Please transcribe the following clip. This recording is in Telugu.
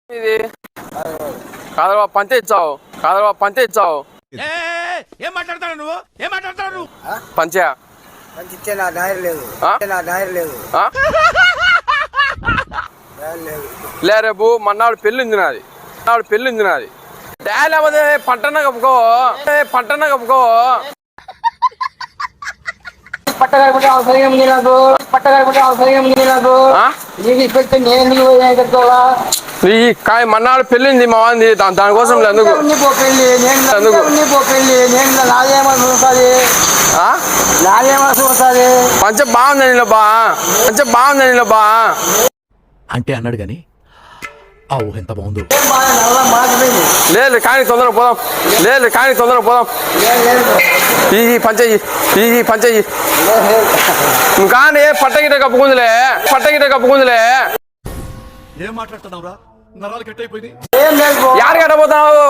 ఇది కాదవా పంతే ఇచ్చావు కాదవా పంతే ఇచ్చావు ఏం మాట్లాడతాడు నువ్వు ఏం మాట్లాడతాడు నువ్వు పంచా పంచితే నా దారి లేదు నా దారి లేదు లే రేపు మన్నాడు పెళ్ళి ఉంది నాది లేకపోతే పంటన్న కప్పుకో పట్టగాకుంటే అవసరం ఉంది నాకు నీకు ఇప్పటికే నేను ఎందుకు కట్టుకోవాలా ఈ కాయ మన్నాడు పెళ్ళింది మా వాంది దానికోసం ఎందుకు నాదేమవుతుంది పంచ బాగుందని బా అంటే అన్నాడు గాని ఆ ఊహ ఎంత బాగుందో లేదు కానీ తొందరగా పోదాం ఈ పంచయ్యి నువ్వు కానీ పట్టగిట కప్పుకుందిలే ఏం మాట్లాడుతున్నావురా నరాలు కట్ అయిపోయింది యారు కట్టబోతున్నావు